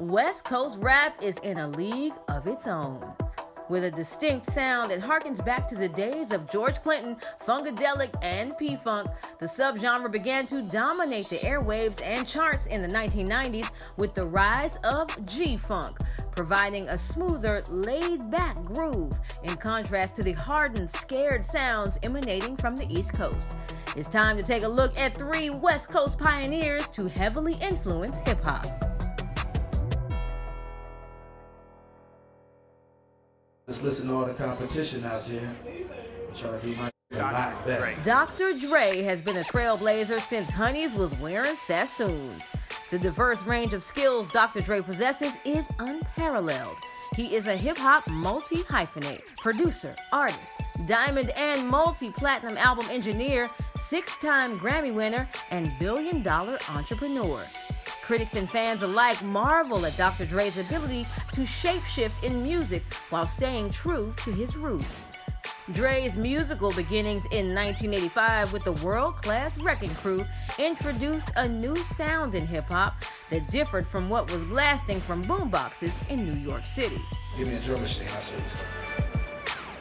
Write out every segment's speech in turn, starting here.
West Coast rap is in a league of its own. With a distinct sound that harkens back to the days of George Clinton, Funkadelic, and P-Funk, the subgenre began to dominate the airwaves and charts in the 1990s with the rise of G-Funk, providing a smoother, laid-back groove in contrast to the hardened, scared sounds emanating from the East Coast. It's time to take a look at three West Coast pioneers to heavily influence hip-hop. Just listen to all the competition out there and try to do my a lot better. Dr. Dre has been a trailblazer since Honeys was wearing Sassoons. The diverse range of skills Dr. Dre possesses is unparalleled. He is a hip-hop multi-hyphenate, producer, artist, diamond and multi-platinum album engineer, 6-time Grammy winner, and billion-dollar entrepreneur. Critics and fans alike marvel at Dr. Dre's ability to shapeshift in music while staying true to his roots. Dre's musical beginnings in 1985 with the world-class Wrecking Crew introduced a new sound in hip-hop that differed from what was blasting from boomboxes in New York City. Give me a drum machine, I'll show you something.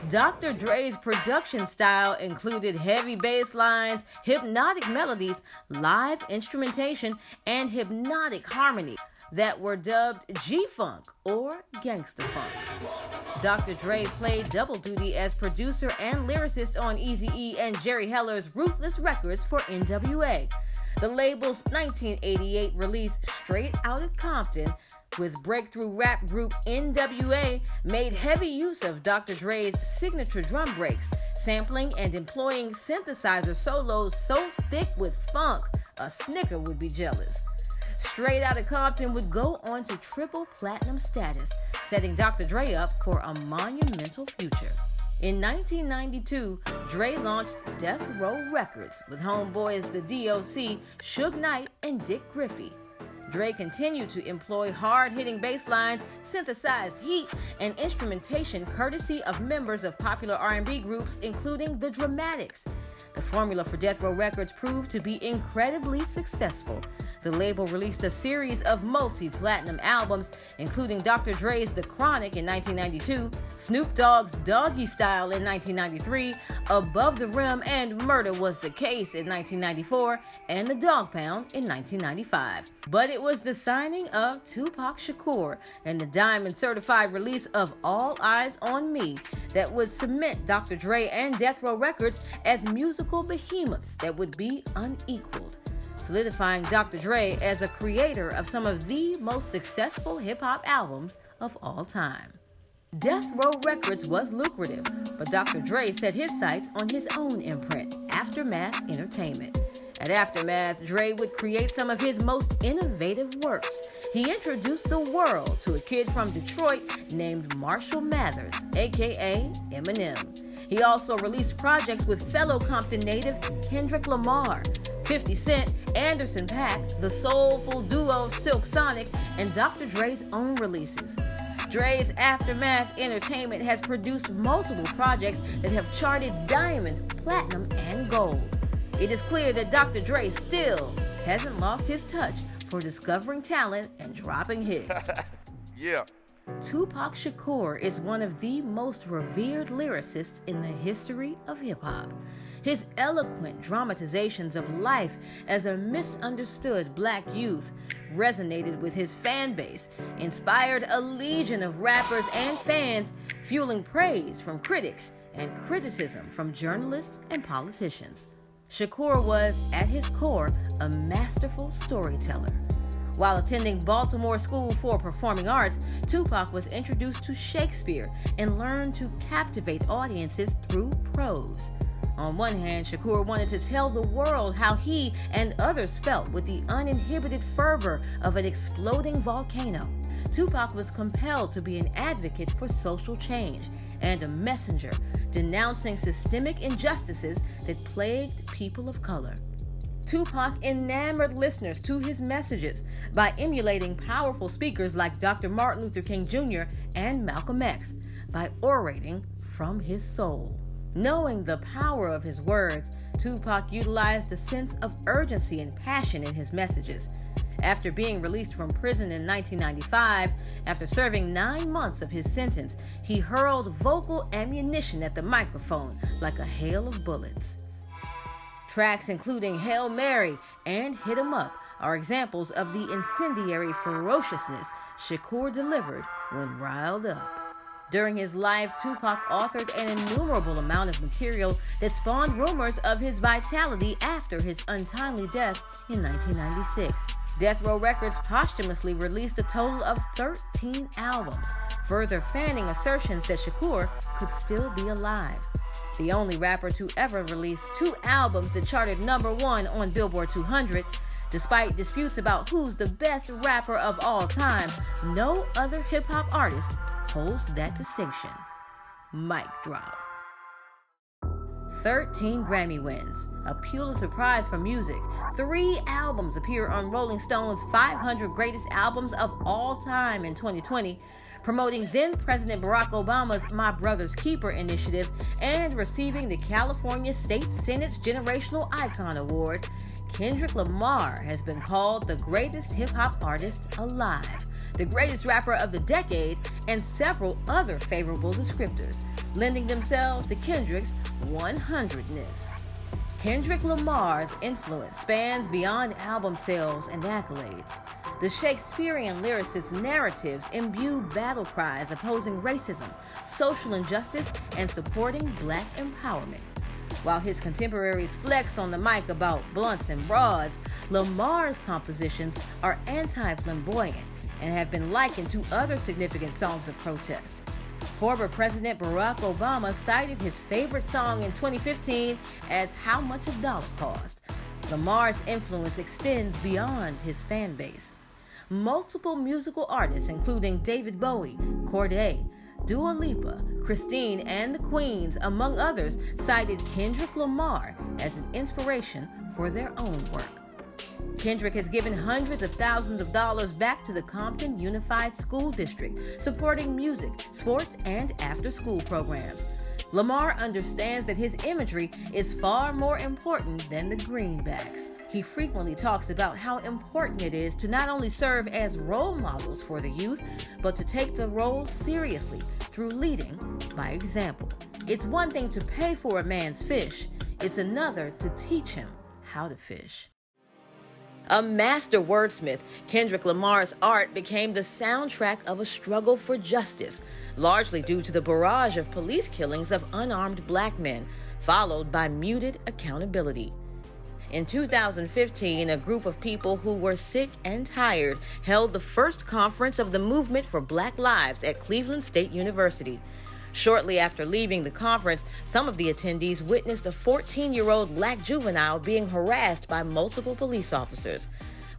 Dr. Dre's production style included heavy bass lines, hypnotic melodies, live instrumentation, and hypnotic harmony that were dubbed G-Funk or Gangsta Funk. Dr. Dre played double duty as producer and lyricist on Eazy-E and Jerry Heller's Ruthless Records for NWA. The label's 1988 release Straight Outta Compton with breakthrough rap group NWA made heavy use of Dr. Dre's signature drum breaks, sampling and employing synthesizer solos so thick with funk, a snicker would be jealous. Straight Outta Compton would go on to triple platinum status, setting Dr. Dre up for a monumental future. In 1992, Dre launched Death Row Records with homeboys the DOC, Suge Knight, and Dick Griffey. Dre continued to employ hard-hitting bass lines, synthesized heat, and instrumentation courtesy of members of popular R&B groups, including The Dramatics. The formula for Death Row Records proved to be incredibly successful. The label released a series of multi-platinum albums, including Dr. Dre's The Chronic in 1992, Snoop Dogg's Doggy Style in 1993, Above the Rim and Murder Was the Case in 1994, and The Dog Pound in 1995. But it was the signing of Tupac Shakur and the Diamond certified release of All Eyes on Me that would cement Dr. Dre and Death Row Records as musical behemoths that would be unequaled, solidifying Dr. Dre as a creator of some of the most successful hip-hop albums of all time. Death Row Records was lucrative, but Dr. Dre set his sights on his own imprint, Aftermath Entertainment. At Aftermath, Dre would create some of his most innovative works. He introduced the world to a kid from Detroit named Marshall Mathers, aka Eminem. He also released projects with fellow Compton native Kendrick Lamar, 50 Cent, Anderson .Paak, the soulful duo Silk Sonic, and Dr. Dre's own releases. Dre's Aftermath Entertainment has produced multiple projects that have charted diamond, platinum, and gold. It is clear that Dr. Dre still hasn't lost his touch for discovering talent and dropping hits. Yeah. Tupac Shakur is one of the most revered lyricists in the history of hip-hop. His eloquent dramatizations of life as a misunderstood black youth resonated with his fan base, inspired a legion of rappers and fans, fueling praise from critics and criticism from journalists and politicians. Shakur was, at his core, a masterful storyteller. While attending Baltimore School for Performing Arts, Tupac was introduced to Shakespeare and learned to captivate audiences through prose. On one hand, Shakur wanted to tell the world how he and others felt with the uninhibited fervor of an exploding volcano. Tupac was compelled to be an advocate for social change and a messenger denouncing systemic injustices that plagued people of color. Tupac enamored listeners to his messages by emulating powerful speakers like Dr. Martin Luther King Jr. and Malcolm X by orating from his soul. Knowing the power of his words, Tupac utilized a sense of urgency and passion in his messages. After being released from prison in 1995, after serving 9 months of his sentence, he hurled vocal ammunition at the microphone like a hail of bullets. Tracks including Hail Mary and Hit 'Em Up are examples of the incendiary ferociousness Shakur delivered when riled up. During his life, Tupac authored an innumerable amount of material that spawned rumors of his vitality after his untimely death in 1996. Death Row Records posthumously released a total of 13 albums, further fanning assertions that Shakur could still be alive. The only rapper to ever release 2 albums that charted #1 on Billboard 200, despite disputes about who's the best rapper of all time, no other hip-hop artist holds that distinction. Mic drop. 13 Grammy wins, a Pulitzer Prize for music, 3 albums appear on Rolling Stone's 500 Greatest Albums of All Time in 2020, promoting then-President Barack Obama's My Brother's Keeper initiative and receiving the California State Senate's Generational Icon Award. Kendrick Lamar has been called the greatest hip-hop artist alive, the greatest rapper of the decade, and several other favorable descriptors, lending themselves to Kendrick's 100-ness. Kendrick Lamar's influence spans beyond album sales and accolades. The Shakespearean lyricist's narratives imbue battle cries opposing racism, social injustice, and supporting Black empowerment. While his contemporaries flex on the mic about blunts and bras, Lamar's compositions are anti-flamboyant and have been likened to other significant songs of protest. Former President Barack Obama cited his favorite song in 2015 as How Much a Dollar Cost. Lamar's influence extends beyond his fan base. Multiple musical artists, including David Bowie, Cordae, Dua Lipa, Christine, and the Queens, among others, cited Kendrick Lamar as an inspiration for their own work. Kendrick has given hundreds of thousands of dollars back to the Compton Unified School District, supporting music, sports, and after-school programs. Lamar understands that his imagery is far more important than the greenbacks. He frequently talks about how important it is to not only serve as role models for the youth, but to take the role seriously through leading by example. It's one thing to pay for a man's fish, it's another to teach him how to fish. A master wordsmith, Kendrick Lamar's art became the soundtrack of a struggle for justice, largely due to the barrage of police killings of unarmed Black men, followed by muted accountability. In 2015, a group of people who were sick and tired held the first conference of the movement for Black Lives at Cleveland State University. Shortly after leaving the conference, some of the attendees witnessed a 14-year-old Black juvenile being harassed by multiple police officers.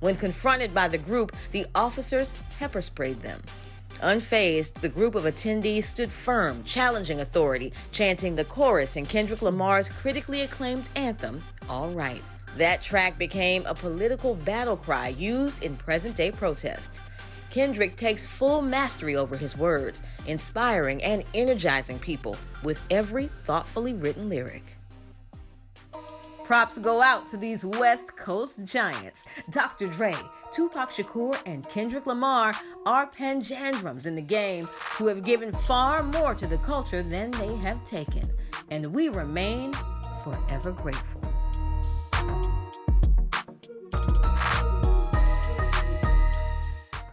When confronted by the group, the officers pepper sprayed them. Unfazed, the group of attendees stood firm, challenging authority, chanting the chorus in Kendrick Lamar's critically acclaimed anthem, All Right. That track became a political battle cry used in present-day protests. Kendrick takes full mastery over his words, inspiring and energizing people with every thoughtfully written lyric. Props go out to these West Coast giants. Dr. Dre, Tupac Shakur, and Kendrick Lamar are panjandrums in the game who have given far more to the culture than they have taken. And we remain forever grateful.